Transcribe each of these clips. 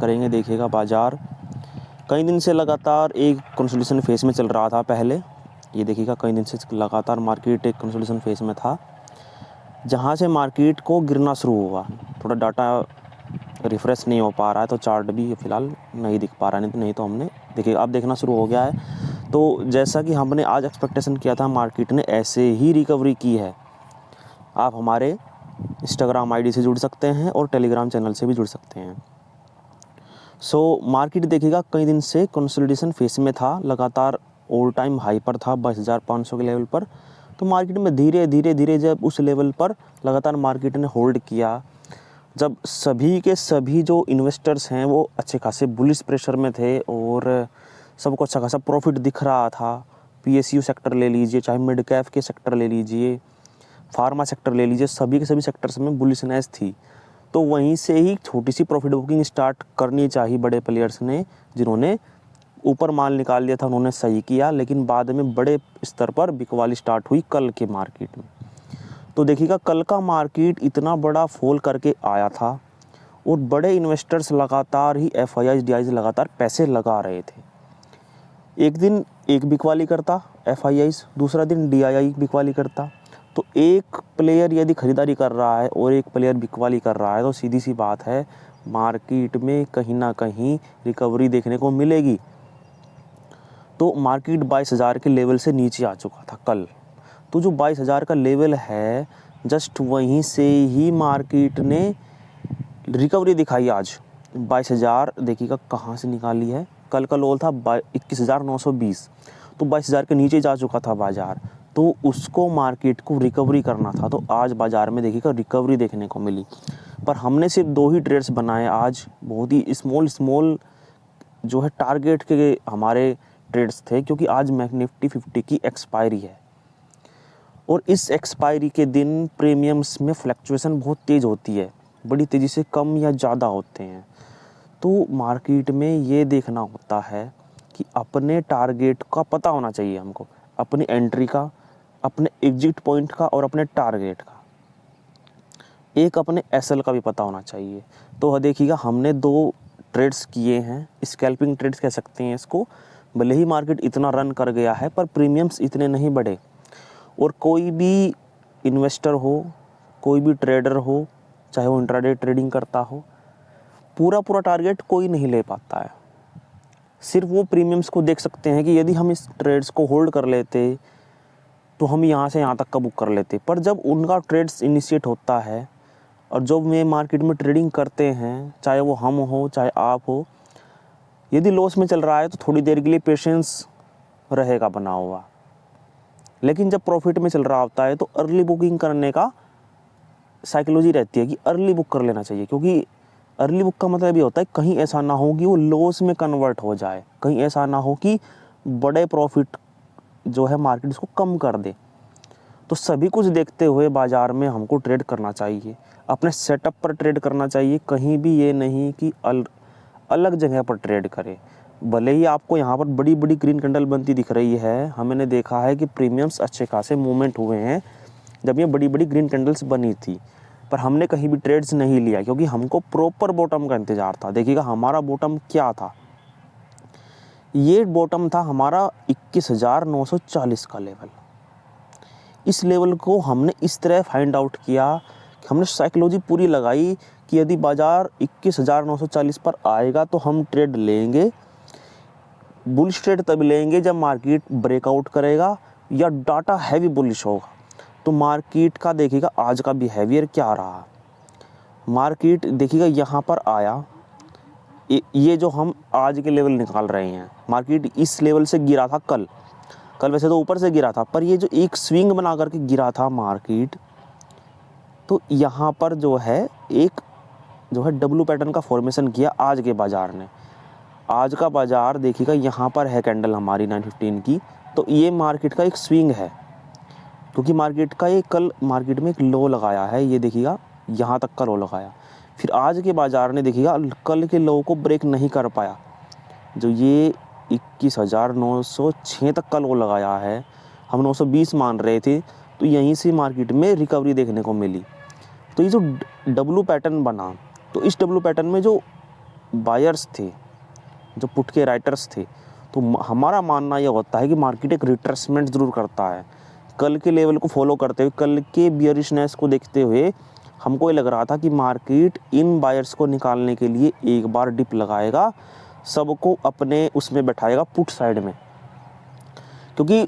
करेंगे, देखिएगा बाज़ार कई दिन से लगातार एक कंसोलिडेशन फेज़ में चल रहा था। पहले ये देखिएगा कई दिन से लगातार मार्केट एक कंसोलिडेशन फेज़ में था, जहाँ से मार्केट को गिरना शुरू हुआ। थोड़ा डाटा रिफ़्रेश नहीं हो पा रहा है तो चार्ट भी फ़िलहाल नहीं दिख पा रहा है, नहीं तो हमने देखिए अब देखना शुरू हो गया है। तो जैसा कि हमने आज एक्सपेक्टेशन किया था, मार्केट ने ऐसे ही रिकवरी की है। आप हमारे इंस्टाग्राम आईडी से जुड़ सकते हैं और टेलीग्राम चैनल से भी जुड़ सकते हैं। मार्केट देखिएगा कई दिन से कंसोलिडेशन फेस में था, लगातार ऑल टाइम हाई पर था 22,500 के लेवल पर। तो मार्केट में धीरे धीरे जब उस लेवल पर लगातार मार्केट ने होल्ड किया, जब सभी के सभी जो इन्वेस्टर्स हैं वो अच्छे खासे बुलिश प्रेशर में थे और सबको अच्छा खासा प्रॉफिट दिख रहा था। PSU सेक्टर ले लीजिए, चाहे मिड कैप के सेक्टर ले लीजिए, फार्मा सेक्टर ले लीजिए, सभी के सभी सेक्टर्स में बुलिशनेस थी। तो वहीं से ही छोटी सी प्रॉफिट बुकिंग स्टार्ट करनी चाहिए बड़े प्लेयर्स ने। जिन्होंने ऊपर माल निकाल लिया था उन्होंने सही किया, लेकिन बाद में बड़े स्तर पर बिकवाली स्टार्ट हुई कल के मार्केट में। तो देखिएगा कल का मार्केट इतना बड़ा फॉल करके आया था और बड़े इन्वेस्टर्स लगातार ही FIIs DIIs लगातार पैसे लगा रहे थे। एक दिन एक बिकवाली करता FIIs, दूसरा दिन DII बिकवाली करता। तो एक प्लेयर यदि ख़रीदारी कर रहा है और एक प्लेयर बिकवाली कर रहा है तो सीधी सी बात है मार्केट में कहीं ना कहीं रिकवरी देखने को मिलेगी। तो मार्केट 22,000 के लेवल से नीचे आ चुका था कल। तो जो 22,000 का लेवल है, जस्ट वहीं से ही मार्केट ने रिकवरी दिखाई आज। 22,000 देखिएगा कहाँ से निकाली है, कल का लो था 21,920, तो 22,000 के नीचे जा चुका था बाज़ार। तो उसको मार्केट को रिकवरी करना था, तो आज बाज़ार में देखिएगा रिकवरी देखने को मिली। पर हमने सिर्फ 2 ही ट्रेड्स बनाए आज, बहुत ही स्मॉल जो है टारगेट के हमारे ट्रेड्स थे, क्योंकि आज निफ्टी 50 की एक्सपायरी है और इस एक्सपायरी के दिन प्रीमियम्स में फ्लक्चुएशन बहुत तेज़ होती है, बड़ी तेज़ी से कम या ज़्यादा होते हैं। तो मार्केट में ये देखना होता है कि अपने टारगेट का पता होना चाहिए हमको, अपनी एंट्री का, अपने एग्जिट पॉइंट का और अपने टारगेट का, एक अपने SL का भी पता होना चाहिए। तो देखिएगा हमने 2 ट्रेड्स किए हैं, स्कैल्पिंग ट्रेड्स कह सकते हैं इसको। भले ही मार्केट इतना रन कर गया है पर प्रीमियम्स इतने नहीं बढ़े। और कोई भी इन्वेस्टर हो, कोई भी ट्रेडर हो, चाहे वो इंट्राडे ट्रेडिंग करता हो, पूरा टारगेट कोई नहीं ले पाता है। सिर्फ वो प्रीमियम्स को देख सकते हैं कि यदि हम इस ट्रेड्स को होल्ड कर लेते तो हम यहाँ से यहाँ तक का बुक कर लेते। पर जब उनका ट्रेड्स इनिशिएट होता है और जब वे मार्केट में ट्रेडिंग करते हैं, चाहे वो हम हो चाहे आप हो, यदि लॉस में चल रहा है तो थोड़ी देर के लिए पेशेंस रहेगा बना हुआ, लेकिन जब प्रॉफिट में चल रहा होता है तो अर्ली बुकिंग करने का साइकोलॉजी रहती है कि अर्ली बुक कर लेना चाहिए। क्योंकि अर्ली बुक का मतलब ये होता है कहीं ऐसा ना हो कि वो लॉस में कन्वर्ट हो जाए, कहीं ऐसा ना हो कि बड़े प्रॉफिट जो है मार्केट इसको कम कर दे। तो सभी कुछ देखते हुए बाज़ार में हमको ट्रेड करना चाहिए, अपने सेटअप पर ट्रेड करना चाहिए, कहीं भी ये नहीं कि अलग जगह पर ट्रेड करें। भले ही आपको यहाँ पर बड़ी बड़ी ग्रीन कैंडल बनती दिख रही है, हमने देखा है कि प्रीमियम्स अच्छे खासे मूवमेंट हुए हैं जब ये बड़ी बड़ी ग्रीन कैंडल्स बनी थी, पर हमने कहीं भी ट्रेड्स नहीं लिया क्योंकि हमको प्रॉपर बॉटम का इंतज़ार था। देखिएगा हमारा बॉटम क्या था, ये बॉटम था हमारा 21,940 का लेवल। इस लेवल को हमने इस तरह फाइंड आउट किया कि हमने साइकोलॉजी पूरी लगाई कि यदि बाज़ार 21,940 पर आएगा तो हम ट्रेड लेंगे। बुलिश ट्रेड तब लेंगे जब मार्केट ब्रेकआउट करेगा या डाटा हैवी बुलिश होगा। तो मार्केट का देखिएगा आज का बिहेवियर क्या रहा। मार्केट देखिएगा यहाँ पर आया, ये जो हम आज के लेवल निकाल रहे हैं, मार्केट इस लेवल से गिरा था कल वैसे तो ऊपर से गिरा था, पर ये जो एक स्विंग बना करके गिरा था मार्केट, तो यहाँ पर जो है एक जो है डब्लू पैटर्न का फॉर्मेशन किया आज के बाज़ार ने। आज का बाज़ार देखिएगा यहाँ पर है कैंडल हमारी 915 की, तो ये मार्केट का एक स्विंग है क्योंकि मार्केट का ये कल मार्केट में एक लो लगाया है, ये देखिएगा यहाँ तक का लो लगाया, फिर आज के बाज़ार ने देखिएगा कल के लो को ब्रेक नहीं कर पाया, जो ये 21,906 तक का लो लगाया है, हम 920 मान रहे थे, तो यहीं से मार्केट में रिकवरी देखने को मिली। तो ये जो डब्लू पैटर्न बना, तो इस डब्लू पैटर्न में जो बायर्स थे, जो पुट के राइटर्स थे, तो हमारा मानना ये होता है कि मार्केट एक रिट्रेसमेंट ज़रूर करता है। कल के लेवल को फॉलो करते हुए, कल के बियरिशनेस को देखते हुए हमको ये लग रहा था कि मार्केट इन बायर्स को निकालने के लिए एक बार डिप लगाएगा, सबको अपने उसमें बैठाएगा पुट साइड में। क्योंकि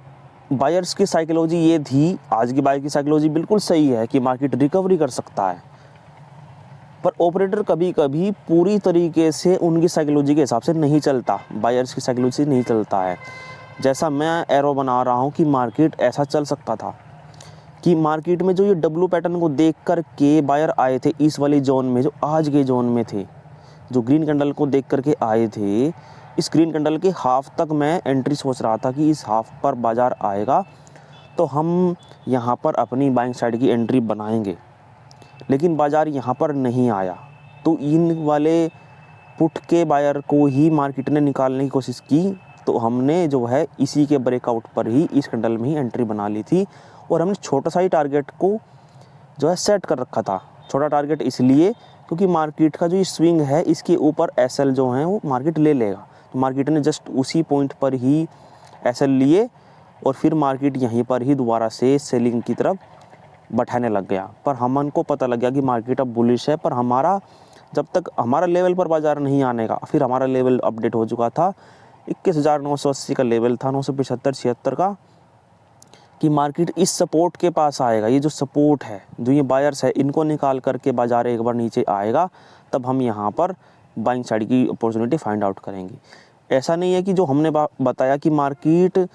बायर्स की साइकोलॉजी ये थी, आज की बायर की साइकोलॉजी बिल्कुल सही है कि मार्केट रिकवरी कर सकता है, पर ऑपरेटर कभी कभी पूरी तरीके से उनकी साइकोलॉजी के हिसाब से नहीं चलता, बायर्स की साइकोलॉजी से नहीं चलता है। जैसा मैं एरो बना रहा हूँ कि मार्केट ऐसा चल सकता था कि मार्केट में जो ये डब्लू पैटर्न को देख कर के बायर आए थे इस वाली जोन में, जो आज के जोन में थे, जो ग्रीन कैंडल को देख करके आए थे, इस ग्रीन कैंडल के हाफ तक मैं एंट्री सोच रहा था कि इस हाफ पर बाज़ार आएगा तो हम यहाँ पर अपनी बाइंग साइड की एंट्री बनाएंगे, लेकिन बाज़ार यहाँ पर नहीं आया। तो इन वाले पुट के बायर को ही मार्केट ने निकालने की कोशिश की, तो हमने जो है इसी के ब्रेकआउट पर ही इस कैंडल में ही एंट्री बना ली थी, और हमने छोटा सा ही टारगेट को जो है सेट कर रखा था। छोटा टारगेट इसलिए क्योंकि मार्केट का जो ये स्विंग है इसके ऊपर एसएल जो है वो मार्केट ले लेगा, तो मार्केट ने जस्ट उसी पॉइंट पर ही एसएल लिए और फिर मार्केट यहीं पर ही दोबारा से सेलिंग की तरफ बैठाने लग गया। पर हमन को पता लग गया कि मार्केट अब बुलिश है, पर हमारा जब तक हमारा लेवल पर बाज़ार नहीं आने का, फिर हमारा लेवल अपडेट हो चुका था 21,980 का लेवल था, 975-76 का, कि मार्केट इस सपोर्ट के पास आएगा। ये जो सपोर्ट है, जो ये बायर्स है, इनको निकाल करके बाज़ार एक बार नीचे आएगा, तब हम यहाँ पर बाइंग साइड की अपॉर्चुनिटी फाइंड आउट करेंगे। ऐसा नहीं है कि जो हमने बताया कि मार्केट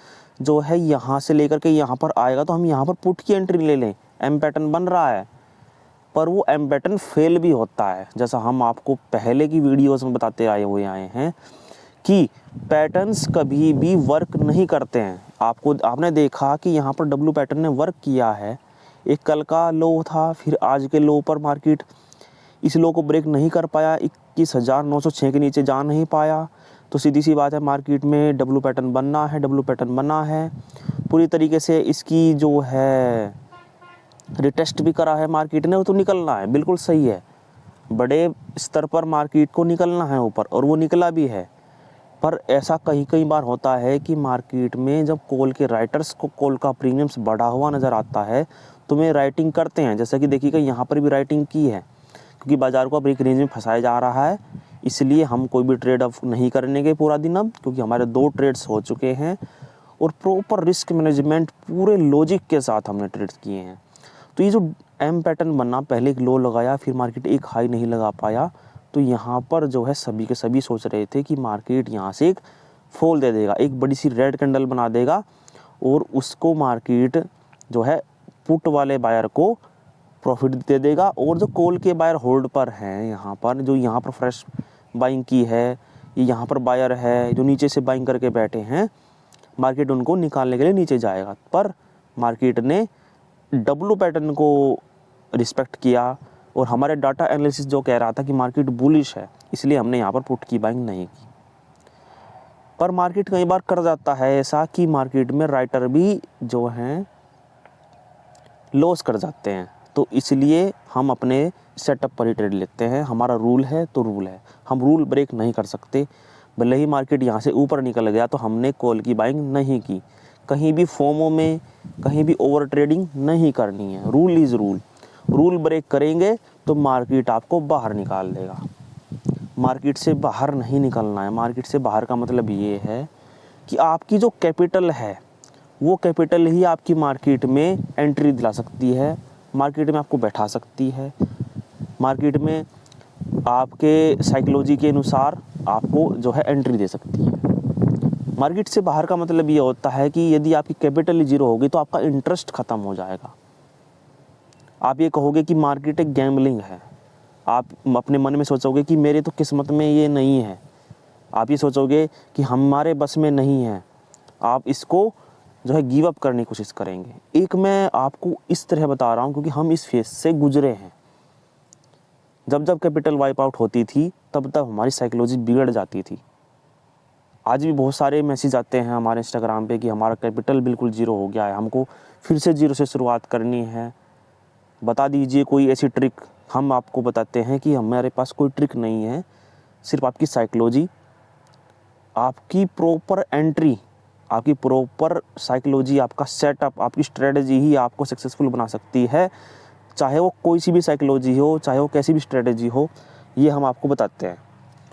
जो है यहाँ से लेकर के यहाँ पर आएगा तो हम यहाँ पर पुट की एंट्री ले लें। एम पैटर्न बन रहा है, पर वो एम पैटर्न फेल भी होता है, जैसा हम आपको पहले की वीडियोस में बताते आए हैं कि पैटर्न्स कभी भी वर्क नहीं करते हैं। आपने देखा कि यहाँ पर डब्लू पैटर्न ने वर्क किया है, एक कल का लो था, फिर आज के लो पर मार्केट इस लो को ब्रेक नहीं कर पाया, 21,906 के नीचे जा नहीं पाया, तो सीधी सी बात है मार्केट में डब्लू पैटर्न बनना है, डब्लू पैटर्न बना है पूरी तरीके से। इसकी जो है रिटेस्ट भी करा है मार्केट ने, वो तो निकलना है, बिल्कुल सही है, बड़े स्तर पर मार्केट को निकलना है ऊपर, और वो निकला भी है। पर ऐसा कई बार होता है कि मार्केट में जब कॉल के राइटर्स को कॉल का प्रीमियम्स बढ़ा हुआ नज़र आता है तो वे राइटिंग करते हैं, जैसा कि देखिएगा यहाँ पर भी राइटिंग की है, क्योंकि बाज़ार को अब एक रेंज में फंसाया जा रहा है, इसलिए हम कोई भी ट्रेड अब नहीं करने के पूरा दिन अब, क्योंकि हमारे 2 ट्रेड्स हो चुके हैं और प्रॉपर रिस्क मैनेजमेंट पूरे लॉजिक के साथ हमने ट्रेड्स किए हैं। तो ये जो एम पैटर्न बनना, पहले एक लो लगाया, फिर मार्केट एक हाई नहीं लगा पाया, तो यहाँ पर जो है सभी के सभी सोच रहे थे कि मार्केट यहाँ से एक फॉल दे देगा, एक बड़ी सी रेड कैंडल बना देगा, और उसको मार्केट जो है पुट वाले बायर को प्रॉफिट दे देगा, और जो कॉल के बायर होल्ड पर हैं यहाँ पर, जो यहाँ पर फ्रेश बाइंग की है, ये यहाँ पर बायर है जो नीचे से बाइंग करके बैठे हैं, मार्केट उनको निकालने के लिए नीचे जाएगा। पर मार्केट ने डब्लू पैटर्न को रिस्पेक्ट किया, और हमारे डाटा एनालिसिस जो कह रहा था कि मार्केट बुलिश है, इसलिए हमने यहाँ पर पुट की बाइंग नहीं की। पर मार्केट कई बार कर जाता है ऐसा कि मार्केट में राइटर भी जो हैं लॉस कर जाते हैं, तो इसलिए हम अपने सेटअप पर ही ट्रेड लेते हैं। हमारा रूल है तो रूल है, हम रूल ब्रेक नहीं कर सकते। भले ही मार्केट यहाँ से ऊपर निकल गया तो हमने कॉल की बाइंग नहीं की, कहीं भी फोमो में कहीं भी ओवर ट्रेडिंग नहीं करनी है। Rule is rule, rule break करेंगे तो मार्केट आपको बाहर निकाल देगा। मार्केट से बाहर नहीं निकलना है। मार्केट से बाहर का मतलब ये है कि आपकी जो कैपिटल है वो कैपिटल ही आपकी मार्केट में एंट्री दिला सकती है, मार्केट में आपको बैठा सकती है, मार्केट में आपके साइकोलॉजी के अनुसार आपको जो है एंट्री दे सकती है। मार्केट से बाहर का मतलब ये होता है कि यदि आपकी कैपिटल ज़ीरो होगी तो आपका इंटरेस्ट ख़त्म हो जाएगा। आप ये कहोगे कि मार्केट एक गैम्बलिंग है, आप अपने मन में सोचोगे कि मेरे तो किस्मत में ये नहीं है, आप ये सोचोगे कि हमारे बस में नहीं है, आप इसको जो है गिव अप करने की कोशिश करेंगे। एक मैं आपको इस तरह बता रहा हूँ क्योंकि हम इस फेज से गुजरे हैं। जब जब कैपिटल वाइप आउट होती थी तब तब हमारी साइकोलॉजी बिगड़ जाती थी। आज भी बहुत सारे मैसेज आते हैं हमारे इंस्टाग्राम पे कि हमारा कैपिटल बिल्कुल ज़ीरो हो गया है, हमको फिर से ज़ीरो से शुरुआत करनी है, बता दीजिए कोई ऐसी ट्रिक। हम आपको बताते हैं कि हमारे पास कोई ट्रिक नहीं है, सिर्फ आपकी साइकोलॉजी, आपकी प्रॉपर एंट्री, आपकी प्रॉपर साइकोलॉजी, आपका सेटअप, आपकी स्ट्रेटजी ही आपको सक्सेसफुल बना सकती है। चाहे वो कोई सी भी साइकोलॉजी हो, चाहे वो कैसी भी स्ट्रेटजी हो, ये हम आपको बताते हैं।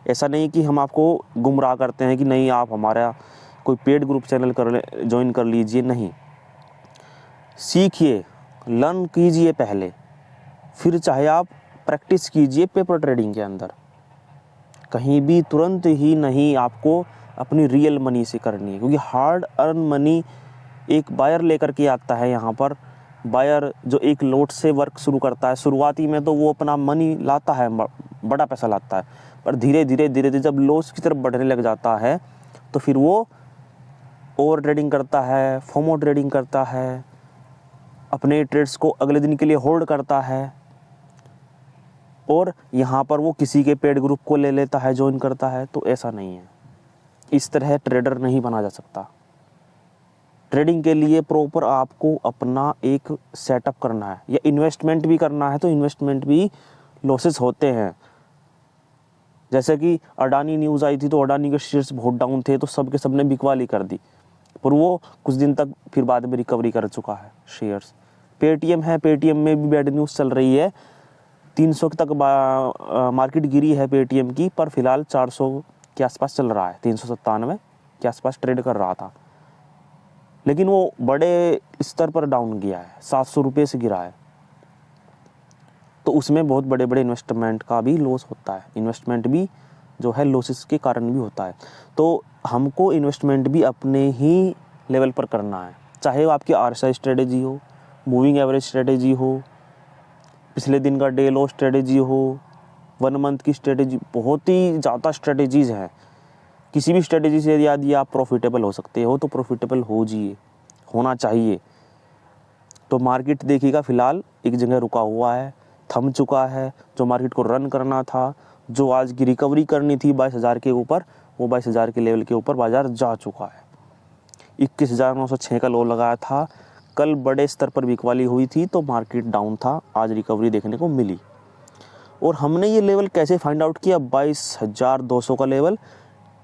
ऐसा नहीं कि हम आपको गुमराह करते हैं कि नहीं आप हमारा कोई पेड ग्रुप चैनल ज्वाइन कर लीजिए, नहीं। सीखिए, लर्न कीजिए पहले, फिर चाहे आप प्रैक्टिस कीजिए पेपर ट्रेडिंग के अंदर। कहीं भी तुरंत ही नहीं आपको अपनी रियल मनी से करनी है, क्योंकि हार्ड अर्न मनी एक बायर लेकर के आता है। यहाँ पर बायर जो एक लोट से वर्क शुरू करता है, शुरुआती में तो वो अपना मनी लाता है, बड़ा पैसा लाता है, पर धीरे धीरे जब लॉस की तरफ बढ़ने लग जाता है तो फिर वो ओवर ट्रेडिंग करता है, फोमो ट्रेडिंग करता है, अपने ट्रेड्स को अगले दिन के लिए होल्ड करता है, और यहाँ पर वो किसी के पेड ग्रुप को ले लेता है, ज्वाइन करता है। तो ऐसा नहीं है, इस तरह ट्रेडर नहीं बना जा सकता। ट्रेडिंग के लिए प्रॉपर आपको अपना एक सेटअप करना है, या इन्वेस्टमेंट भी करना है तो इन्वेस्टमेंट भी लॉसेस होते हैं। जैसे कि अडानी न्यूज़ आई थी तो अडानी के शेयर्स बहुत डाउन थे तो सब के सब ने बिकवाली कर दी, पर वो कुछ दिन तक फिर बाद में रिकवरी कर चुका है शेयर्स। पेटीएम है, पेटीएम में भी बैड न्यूज़ चल रही है, 300 तक मार्केट गिरी है पेटीएम की, पर फिलहाल 400 के आसपास चल रहा है, 397 के आसपास ट्रेड कर रहा था, लेकिन वो बड़े स्तर पर डाउन गया है, 700 रुपये से गिरा है। तो उसमें बहुत बड़े बड़े इन्वेस्टमेंट का भी लॉस होता है, इन्वेस्टमेंट भी जो है लॉसेस के कारण भी होता है। तो हमको इन्वेस्टमेंट भी अपने ही लेवल पर करना है, चाहे वो आपकी RSI स्ट्रेटेजी हो, मूविंग एवरेज स्ट्रेटेजी हो, पिछले दिन का डे लो स्ट्रेटेजी हो, 1 मंथ की स्ट्रेटेजी, बहुत ही ज़्यादा स्ट्रेटेजीज़ हैं। किसी भी स्ट्रेटेजी से यदि आप प्रॉफिटेबल हो सकते हो तो प्रॉफिटेबल होना चाहिए। तो मार्केट देखिएगा फ़िलहाल एक जगह रुका हुआ है, थम चुका है। जो मार्केट को रन करना था, जो आज की रिकवरी करनी थी 22,000 के ऊपर, वो 22,000 के लेवल के ऊपर बाज़ार जा चुका है। 21,906 का लो लगाया था, कल बड़े स्तर पर बिकवाली हुई थी तो मार्केट डाउन था, आज रिकवरी देखने को मिली। और हमने ये लेवल कैसे फाइंड आउट किया, 22,200 का लेवल,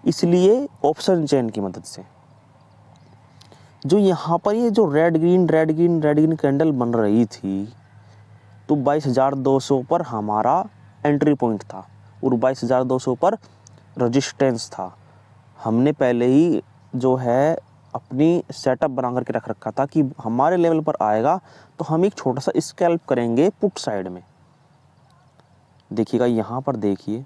इसलिए ऑप्शन चेन की मदद से। जो यहाँ पर ये जो रेड ग्रीन कैंडल बन रही थी, तो 22,200 पर हमारा एंट्री पॉइंट था और 22,200 पर रेजिस्टेंस था। हमने पहले ही जो है अपनी सेटअप बना करके रख रखा था कि हमारे लेवल पर आएगा तो हम एक छोटा सा स्कैल्प करेंगे पुट साइड में। देखिएगा यहाँ पर, देखिए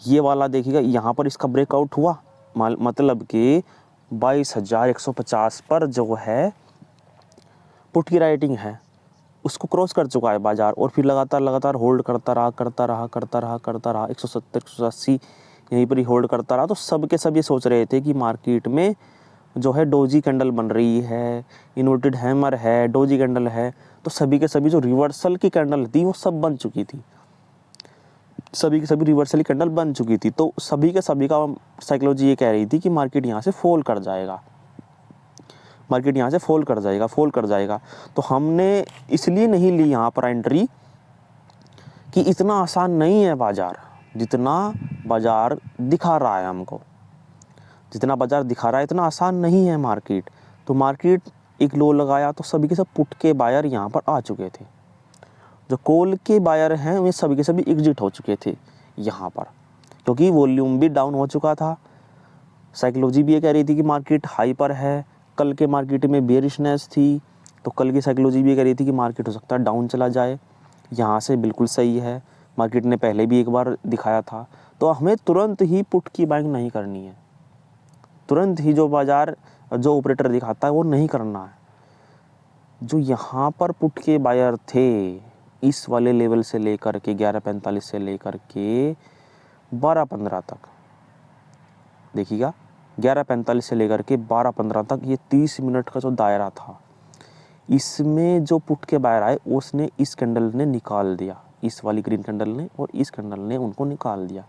ये वाला, देखिएगा यहाँ पर इसका ब्रेकआउट हुआ, मतलब कि 22,150 पर जो है पुट की राइटिंग है उसको क्रॉस कर चुका है बाजार, और फिर लगातार होल्ड करता रहा 170 180 यहीं पर ही होल्ड करता रहा। तो सब के सब ये सोच रहे थे कि मार्केट में जो है डोजी कैंडल बन रही है, इन्वर्टेड हैमर है, डोजी कैंडल है, तो सभी के सभी जो रिवर्सल की कैंडल थी वो सब बन चुकी थी, सभी की सभी रिवर्सल की कैंडल बन चुकी थी। तो सभी के सभी का साइकोलॉजी ये कह रही थी कि मार्केट यहाँ से फॉल कर जाएगा, मार्केट यहाँ से फॉल कर जाएगा। तो हमने इसलिए नहीं ली यहाँ पर एंट्री कि इतना आसान नहीं है बाज़ार, जितना बाज़ार दिखा रहा है हमको, जितना बाज़ार दिखा रहा है इतना आसान नहीं है मार्केट। तो मार्केट एक लो लगाया तो सभी के सब पुट के बायर यहाँ पर आ चुके थे, जो कॉल के बायर हैं वे सभी के सभी एग्जिट हो चुके थे यहाँ पर, क्योंकि वॉल्यूम भी डाउन हो चुका था। साइकोलॉजी भी ये कह रही थी कि मार्केट हाई पर है, कल के मार्केट में बेरिशनेस थी, तो कल की साइकोलॉजी भी ये कह रही थी कि मार्केट हो सकता है डाउन चला जाए। यहाँ से बिल्कुल सही है, मार्केट ने पहले भी एक बार दिखाया था। तो हमें तुरंत ही पुट की बाइंग नहीं करनी है, तुरंत ही जो बाज़ार जो ऑपरेटर दिखाता है वो नहीं करना है। जो यहाँ पर पुट के बायर थे इस वाले लेवल से लेकर के 11:45 से लेकर के 12:15 तक, देखिएगा 11:45 से लेकर के 12:15 तक, ये 30 मिनट का जो दायरा था, इसमें जो पुट के बायर आए उसने इस कैंडल ने निकाल दिया, इस वाली ग्रीन कैंडल ने और इस कैंडल ने उनको निकाल दिया,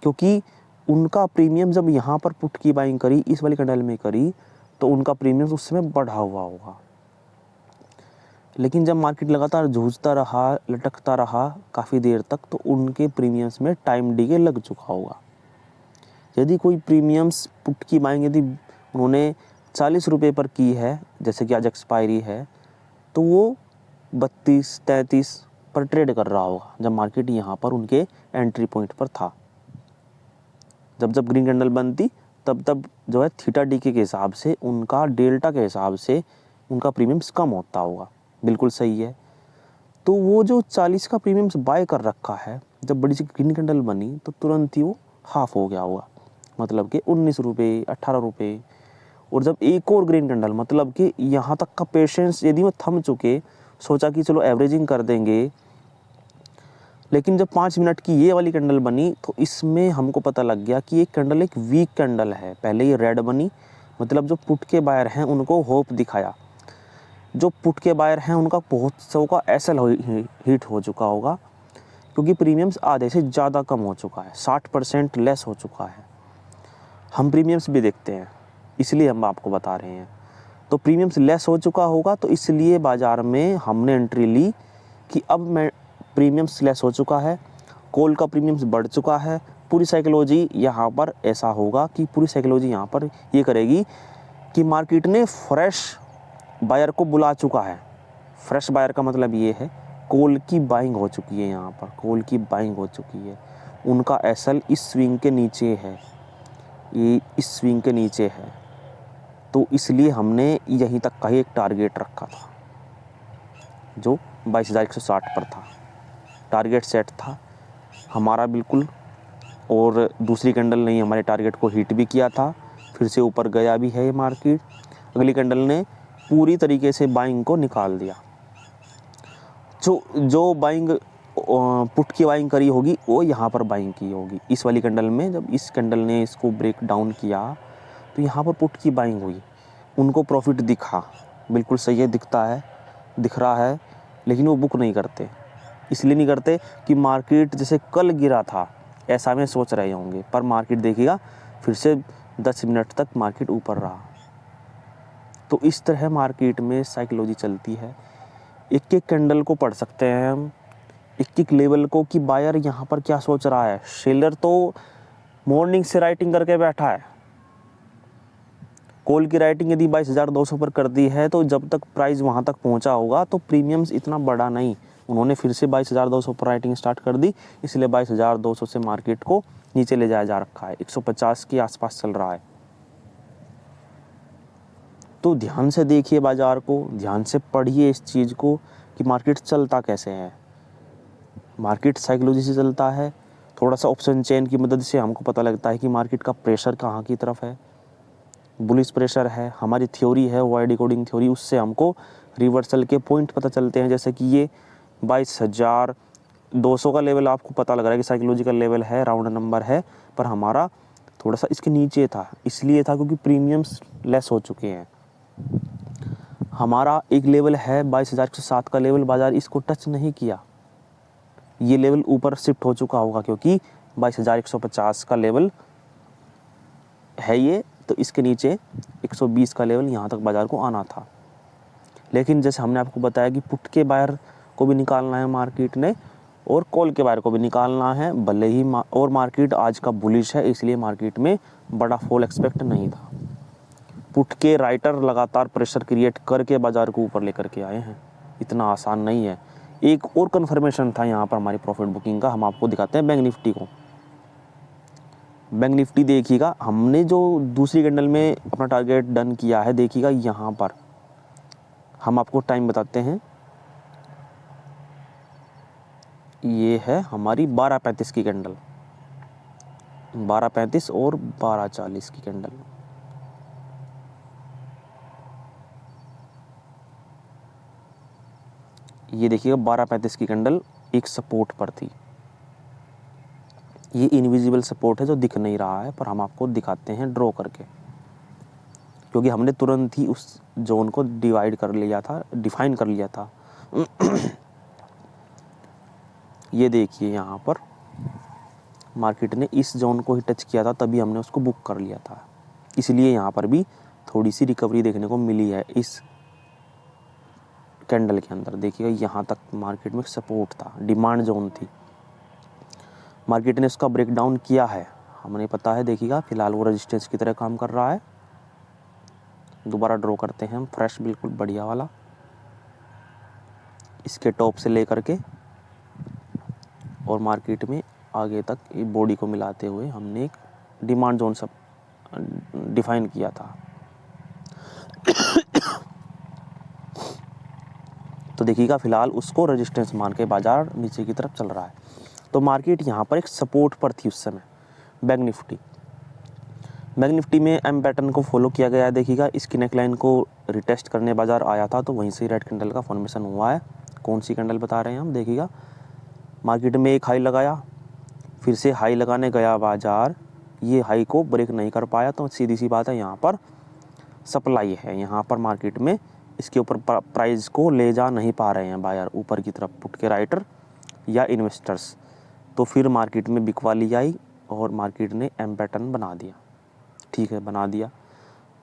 क्योंकि उनका प्रीमियम जब यहाँ पर पुट की बाइंग करी, इस वाली कैंडल में करी, तो उनका प्रीमियम उस समय बढ़ा हुआ होगा। लेकिन जब मार्केट लगातार जूझता रहा, लटकता रहा काफ़ी देर तक, तो उनके प्रीमियम्स में टाइम डिले लग चुका होगा। यदि कोई प्रीमियम्स पुट की बाइंग यदि उन्होंने 40 रुपये पर की है, जैसे कि आज एक्सपायरी है, तो वो 32-33 पर ट्रेड कर रहा होगा जब मार्केट यहाँ पर उनके एंट्री पॉइंट पर था। जब जब ग्रीन कैंडल बनती तब तब जो है थीटा डी के हिसाब से, उनका डेल्टा के हिसाब से उनका प्रीमियम्स कम होता होगा। बिल्कुल सही है। तो वो जो 40 का प्रीमियम्स बाय कर रखा है, जब बड़ी सी ग्रीन कैंडल बनी तो तुरंत ही वो हाफ हो गया होगा, मतलब कि 19 रुपये, 18 रुपये। और जब एक और ग्रीन कैंडल, मतलब कि यहाँ तक का पेशेंस यदि वो थम चुके, सोचा कि चलो एवरेजिंग कर देंगे, लेकिन जब 5 मिनट की ये वाली कैंडल बनी तो इसमें हमको पता लग गया कि ये कैंडल एक वीक कैंडल है। पहले ये रेड बनी, मतलब जो पुट के बायर हैं उनको होप दिखाया। जो पुट के बायर हैं उनका बहुत सौ का एसएल हिट हो चुका होगा, क्योंकि प्रीमियम्स आधे से ज़्यादा कम हो चुका है, 60% लेस हो चुका है। हम प्रीमियम्स भी देखते हैं, इसलिए हम आपको बता रहे हैं। तो प्रीमियम्स लेस हो चुका होगा, तो इसलिए बाज़ार में हमने एंट्री ली कि अब मैं प्रीमियम्स लेस हो चुका है, कॉल का प्रीमियम्स बढ़ चुका है। पूरी साइकोलॉजी यहाँ पर ऐसा होगा कि पूरी साइकोलॉजी यहाँ पर ये करेगी कि मार्केट ने फ्रेश बायर को बुला चुका है। फ्रेश बायर का मतलब ये है कॉल की बाइंग हो चुकी है, यहाँ पर कॉल की बाइंग हो चुकी है। उनका एसएल इस स्विंग के नीचे है, ये इस स्विंग के नीचे है, तो इसलिए हमने यहीं तक का ही एक टारगेट रखा था जो 22,160 पर था। टारगेट सेट था हमारा बिल्कुल, और दूसरी कैंडल ने हमारे टारगेट को हिट भी किया था, फिर से ऊपर गया भी है ये मार्केट। अगली कैंडल ने पूरी तरीके से बाइंग को निकाल दिया। जो बाइंग पुट की बाइंग करी होगी वो यहाँ पर बाइंग की होगी। इस वाली कैंडल में जब इस कैंडल ने इसको ब्रेक डाउन किया तो यहाँ पर पुट की बाइंग हुई, उनको प्रॉफिट दिखा। बिल्कुल सही है, दिखता है, दिख रहा है, लेकिन वो बुक नहीं करते। इसलिए नहीं करते कि मार्केट जैसे कल गिरा था ऐसा में सोच रहे होंगे, पर मार्केट देखिएगा फिर से 10 मिनट तक मार्केट ऊपर रहा। तो इस तरह मार्केट में साइकोलॉजी चलती है। एक एक कैंडल को पढ़ सकते हैं हम, एक एक लेवल को, कि बायर यहाँ पर क्या सोच रहा है। सेलर तो मॉर्निंग से राइटिंग करके बैठा है। कॉल की राइटिंग यदि 22,200 पर कर दी है, तो जब तक प्राइस वहाँ तक पहुँचा होगा तो प्रीमियम्स इतना बड़ा नहीं, उन्होंने फिर से 22,200 पर राइटिंग स्टार्ट कर दी, इसलिए 22,200 से मार्केट को नीचे ले जाया जा रखा है। 150 के आसपास चल रहा है। तो ध्यान से देखिए बाज़ार को, ध्यान से पढ़िए इस चीज़ को कि मार्केट चलता कैसे है। मार्केट साइकोलॉजी से चलता है। थोड़ा सा ऑप्शन चेन की मदद से हमको पता लगता है कि मार्केट का प्रेशर कहाँ की तरफ है। बुलिश प्रेशर है, हमारी थ्योरी है वाई डिकोडिंग थ्योरी, उससे हमको रिवर्सल के पॉइंट पता चलते हैं। जैसे कि ये 22,200 का लेवल आपको पता लग रहा है कि साइकोलॉजिकल लेवल है, राउंड नंबर है, पर हमारा थोड़ा सा इसके नीचे था। इसलिए था क्योंकि प्रीमियम्स लेस हो चुके हैं। हमारा एक लेवल है 22,107 का लेवल, बाजार इसको टच नहीं किया। ये लेवल ऊपर शिफ्ट हो चुका होगा क्योंकि 22,150 का लेवल है ये, तो इसके नीचे 120 का लेवल यहाँ तक बाजार को आना था। लेकिन जैसे हमने आपको बताया कि पुट के बायर को भी निकालना है मार्केट ने, और कॉल के बायर को भी निकालना है, भले ही और मार्केट आज का बुलिश है, इसलिए मार्केट में बड़ा फॉल एक्सपेक्ट नहीं था। पुट के राइटर लगातार प्रेशर क्रिएट करके बाजार को ऊपर लेकर के आए हैं, इतना आसान नहीं है। एक और कन्फर्मेशन था यहाँ पर हमारी प्रॉफिट बुकिंग का, हम आपको दिखाते हैं बैंक निफ्टी को। बैंक निफ्टी देखिएगा, हमने जो दूसरी कैंडल में अपना टारगेट डन किया है, देखिएगा यहाँ पर हम आपको टाइम बताते हैं। ये है हमारी 12:35 की कैंडल, 12:35 और 12:40 की कैंडल। ये देखिएगा 12:35 की कैंडल एक सपोर्ट पर थी। ये इनविजिबल सपोर्ट है जो दिख नहीं रहा है, पर हम आपको दिखाते हैं ड्रॉ करके, क्योंकि हमने तुरंत ही उस जोन को डिवाइड कर लिया था, डिफाइन कर लिया था। ये देखिए यहाँ पर मार्केट ने इस जोन को ही टच किया था, तभी हमने उसको बुक कर लिया था। इसलिए यहाँ पर भी थोड़ी सी रिकवरी देखने को मिली है इस कैंडल के अंदर देखिएगा यहाँ तक मार्केट में सपोर्ट था, डिमांड जोन थी। मार्केट ने उसका ब्रेकडाउन किया है, हमें पता है। देखिएगा फिलहाल वो रेजिस्टेंस की तरह काम कर रहा है। दोबारा ड्रॉ करते हैं हम फ्रेश, बिल्कुल बढ़िया वाला, इसके टॉप से लेकर के और मार्केट में आगे तक बॉडी को मिलाते हुए हमने एक डिमांड जोन सब डिफाइन किया था। तो देखिएगा फिलहाल उसको रेजिस्टेंस मान के बाजार नीचे की तरफ चल रहा है। तो मार्केट यहाँ पर एक सपोर्ट पर थी उस समय। बैंक निफ्टी में एम पैटर्न को फॉलो किया गया है। देखिएगा इसकी नेकलाइन को रिटेस्ट करने बाजार आया था, तो वहीं से रेड कैंडल का फॉर्मेशन हुआ है। कौन सी कैंडल बता रहे हैं हम, देखिएगा मार्केट में एक हाई लगाया, फिर से हाई लगाने गया बाजार, ये हाई को ब्रेक नहीं कर पाया, तो सीधी सी बात है यहाँ पर सप्लाई है। यहाँ पर मार्केट में इसके ऊपर प्राइस को ले जा नहीं पा रहे हैं बायर ऊपर की तरफ, पुट के राइटर या इन्वेस्टर्स। तो फिर मार्केट में बिकवाली आई और मार्केट ने एम पैटर्न बना दिया। ठीक है, बना दिया।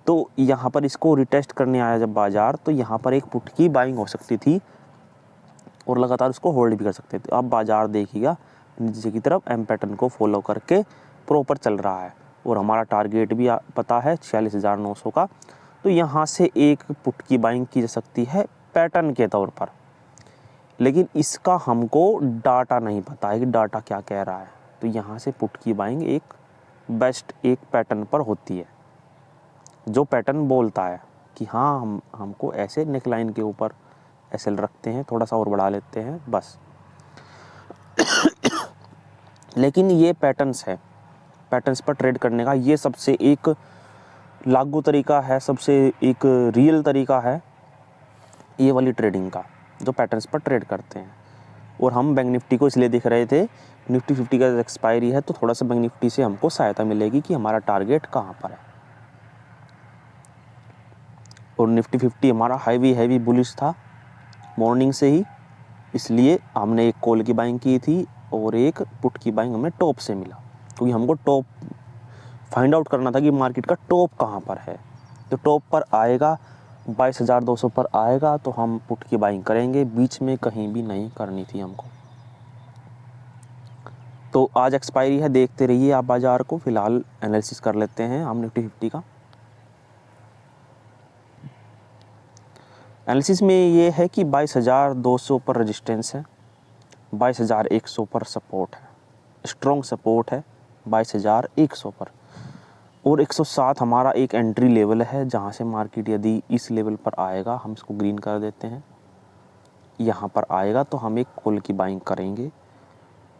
तो यहाँ पर इसको रिटेस्ट करने आया जब बाजार, तो यहाँ पर एक पुट की बाइंग हो सकती थी और लगातार उसको होल्ड भी कर सकते थे। अब बाजार देखिएगा नीचे की तरफ एम पैटर्न को फॉलो करके प्रॉपर चल रहा है और हमारा टारगेट भी पता है 46,900 का। तो यहाँ से एक पुट की बाइंग की जा सकती है पैटर्न के तौर पर, लेकिन इसका हमको डाटा नहीं पता है कि डाटा क्या कह रहा है। तो यहाँ से पुट की बाइंग एक बेस्ट एक पैटर्न पर होती है, जो पैटर्न बोलता है कि हाँ हमको ऐसे नेकलाइन के ऊपर एसएल रखते हैं, थोड़ा सा और बढ़ा लेते हैं बस। लेकिन ये पैटर्न्स है, पैटर्न्स पर ट्रेड करने का ये सबसे एक लागू तरीका है, सबसे एक रियल तरीका है ये वाली ट्रेडिंग का, जो पैटर्न्स पर ट्रेड करते हैं। और हम बैंक निफ्टी को इसलिए देख रहे थे, निफ्टी 50 का एक्सपायरी है, तो थोड़ा सा बैंक निफ्टी से हमको सहायता मिलेगी कि हमारा टारगेट कहाँ पर है। और निफ्टी 50 हमारा हैवी बुलिश था मॉर्निंग से ही, इसलिए हमने एक कॉल की बाइंग की थी और एक पुट की बाइंग हमें टॉप से मिला, क्योंकि हमको टॉप फाइंड आउट करना था कि मार्केट का टॉप कहाँ पर है। तो टॉप पर आएगा 22,200 पर आएगा तो हम पुट की बाइंग करेंगे, बीच में कहीं भी नहीं करनी थी हमको। तो आज एक्सपायरी है, देखते रहिए आप बाजार को। फिलहाल एनालिसिस कर लेते हैं हम निफ्टी 50 का। एनालिसिस में ये है कि 22,200 पर रेजिस्टेंस है, 22,100 पर सपोर्ट है, स्ट्रॉन्ग सपोर्ट है 22,100 पर, और 107 हमारा एक एंट्री लेवल है, जहाँ से मार्केट यदि इस लेवल पर आएगा, हम इसको ग्रीन कर देते हैं, यहाँ पर आएगा तो हम एक कॉल की बाइंग करेंगे।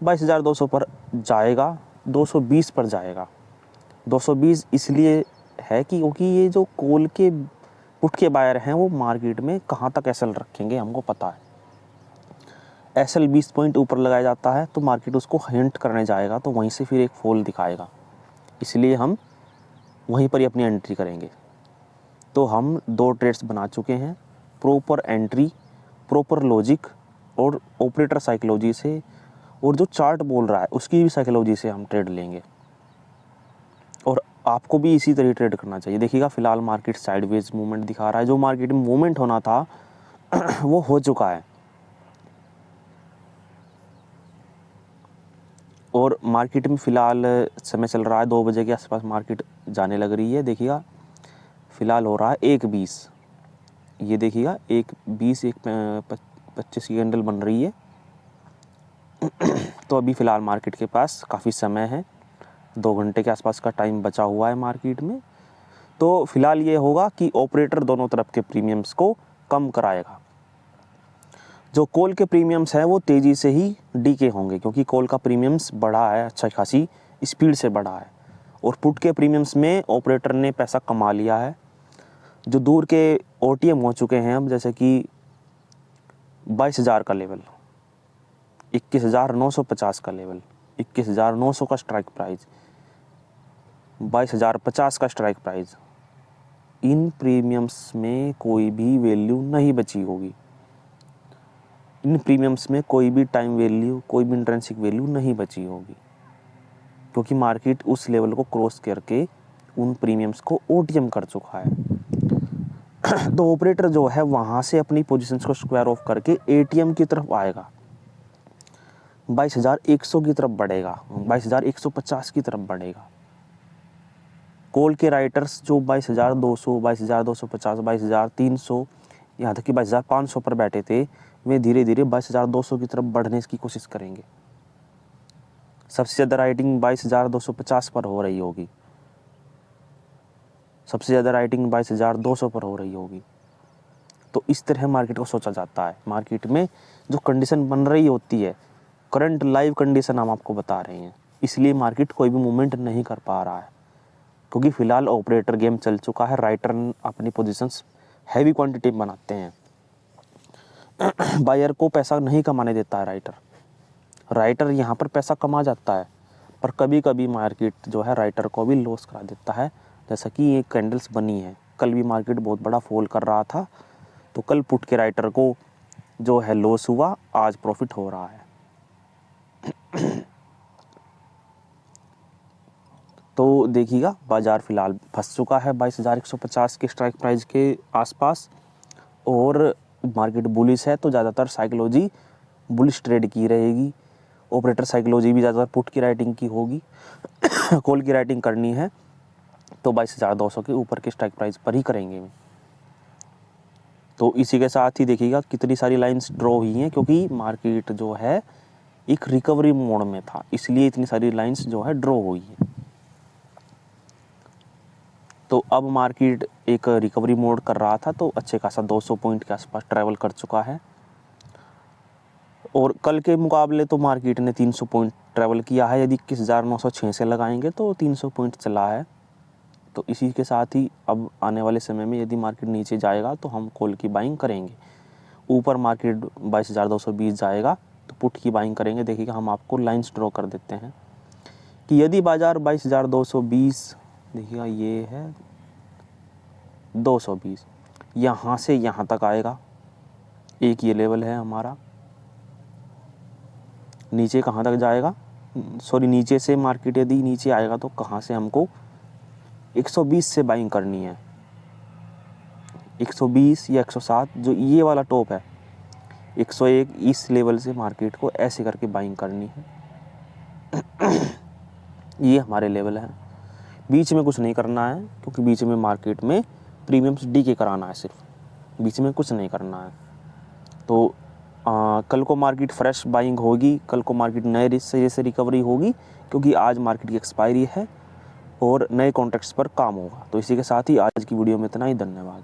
22,200 पर जाएगा, 220 पर जाएगा। 220 इसलिए है कि क्योंकि ये जो कॉल के पुट के बायर हैं वो मार्केट में कहाँ तक एसएल रखेंगे हमको पता है। एसएल 20 पॉइंट ऊपर लगाया जाता है तो मार्केट उसको हिंट करने जाएगा, तो वहीं से फिर एक फॉल दिखाएगा, इसलिए हम वहीं पर ही अपनी एंट्री करेंगे। तो हम 2 ट्रेड्स बना चुके हैं, प्रॉपर एंट्री, प्रॉपर लॉजिक और ऑपरेटर साइकोलॉजी से, और जो चार्ट बोल रहा है उसकी भी साइकोलॉजी से हम ट्रेड लेंगे। और आपको भी इसी तरह ट्रेड करना चाहिए। देखिएगा फिलहाल मार्केट साइडवेज मूवमेंट दिखा रहा है, जो मार्केट में मूवमेंट होना था वो हो चुका है, और मार्केट में फ़िलहाल समय चल रहा है 2 बजे के आसपास मार्केट जाने लग रही है। देखिएगा फ़िलहाल हो रहा है 1:20, ये देखिएगा 1:20 1:25 की कैंडल बन रही है। तो अभी फ़िलहाल मार्केट के पास काफ़ी समय है, 2 घंटे के आसपास का टाइम बचा हुआ है मार्केट में। तो फ़िलहाल ये होगा कि ऑपरेटर दोनों तरफ के प्रीमियम्स को कम कराएगा। जो कॉल के प्रीमियम्स हैं वो तेज़ी से ही डीके होंगे, क्योंकि कॉल का प्रीमियम्स बढ़ा है, अच्छा खासी स्पीड से बढ़ा है, और पुट के प्रीमियम्स में ऑपरेटर ने पैसा कमा लिया है। जो दूर के ओटीएम हो चुके हैं अब, जैसे कि 22,000 का लेवल, 21,950 का लेवल, 21,900 का स्ट्राइक प्राइस, 22,050 का स्ट्राइक प्राइस, इन प्रीमियम्स में कोई भी वैल्यू नहीं बची होगी। इन प्रीमियम्स में कोई भी टाइम वैल्यू, कोई भी इंट्रिंसिक वैल्यू नहीं बची होगी, क्योंकि मार्केट उस लेवल को क्रॉस करके उन प्रीमियम्स को ओटीएम कर चुका है। तो ऑपरेटर जो है वहाँ से अपनी पोजीशंस को स्क्वायर ऑफ करके एटीएम की तरफ आएगा, 22,100 की तरफ बढ़ेगा, 22,150 की तरफ बढ़ेगा। कॉल के राइटर्स जो 22,200, 22,250, 22,300, यहाँ तक कि 22,500 पर बैठे थे, वे धीरे धीरे 22,200 की तरफ बढ़ने की कोशिश करेंगे। सबसे ज़्यादा राइटिंग 22,250 पर हो रही होगी, सबसे ज़्यादा राइटिंग 22,200 पर हो रही होगी। तो इस तरह मार्केट को सोचा जाता है। मार्केट में जो कंडीशन बन रही होती है, करंट लाइव कंडीशन हम आपको बता रहे हैं, इसलिए मार्केट कोई भी मूवमेंट नहीं कर पा रहा है, क्योंकि फिलहाल ऑपरेटर गेम चल चुका है। राइटर अपनी पोजीशंस हैवी क्वांटिटी में बनाते हैं। बायर को पैसा नहीं कमाने देता है राइटर यहाँ पर पैसा कमा जाता है, पर कभी कभी मार्केट जो है राइटर को भी लॉस करा देता है। जैसा कि ये कैंडल्स बनी है, कल भी मार्केट बहुत बड़ा फॉल कर रहा था, तो कल पुट के राइटर को जो है लॉस हुआ, आज प्रॉफिट हो रहा है। तो देखिएगा बाजार फिलहाल फंस चुका है 22,150 के स्ट्राइक प्राइस के आसपास, और मार्केट बुलिश है तो ज़्यादातर साइकोलॉजी बुलिश ट्रेड की रहेगी। ऑपरेटर साइकोलॉजी भी ज़्यादातर पुट की राइटिंग की होगी। कॉल की राइटिंग करनी है तो 22,200 के ऊपर के स्ट्राइक प्राइस पर ही करेंगे। तो इसी के साथ ही देखिएगा कितनी सारी लाइंस ड्रॉ हुई हैं, क्योंकि मार्केट जो है एक रिकवरी मोड में था, इसलिए इतनी सारी लाइंस जो है ड्रॉ हुई है। तो अब मार्केट एक रिकवरी मोड कर रहा था, तो अच्छे खासा 200 पॉइंट के आसपास ट्रैवल कर चुका है, और कल के मुकाबले तो मार्केट ने 300 पॉइंट ट्रैवल किया है। यदि 21,906 से लगाएंगे तो 300 पॉइंट चला है। तो इसी के साथ ही अब आने वाले समय में यदि मार्केट नीचे जाएगा तो हम कॉल की बाइंग करेंगे। ऊपर मार्केट 22,220 जाएगा तो पुट की बाइंग करेंगे। देखिएगा हम आपको लाइंस ड्रॉ कर देते हैं कि यदि बाजार 22,220, देखिएगा ये है 220, यहाँ से यहाँ तक आएगा, एक ये लेवल है हमारा। नीचे कहाँ तक जाएगा, सॉरी नीचे से मार्केट यदि नीचे आएगा तो कहाँ से हमको 120 से बाइंग करनी है, 120 या 107, जो ये वाला टॉप है 101, इस लेवल से मार्केट को ऐसे करके बाइंग करनी है। ये हमारे लेवल है, बीच में कुछ नहीं करना है, क्योंकि बीच में मार्केट में प्रीमियम्स डीके कराना है, सिर्फ बीच में कुछ नहीं करना है। तो कल को मार्केट फ्रेश बाइंग होगी, कल को मार्केट नए रिस्क से रिकवरी होगी, क्योंकि आज मार्केट की एक्सपायरी है और नए कॉन्ट्रैक्ट्स पर काम होगा। तो इसी के साथ ही आज की वीडियो में इतना ही, धन्यवाद।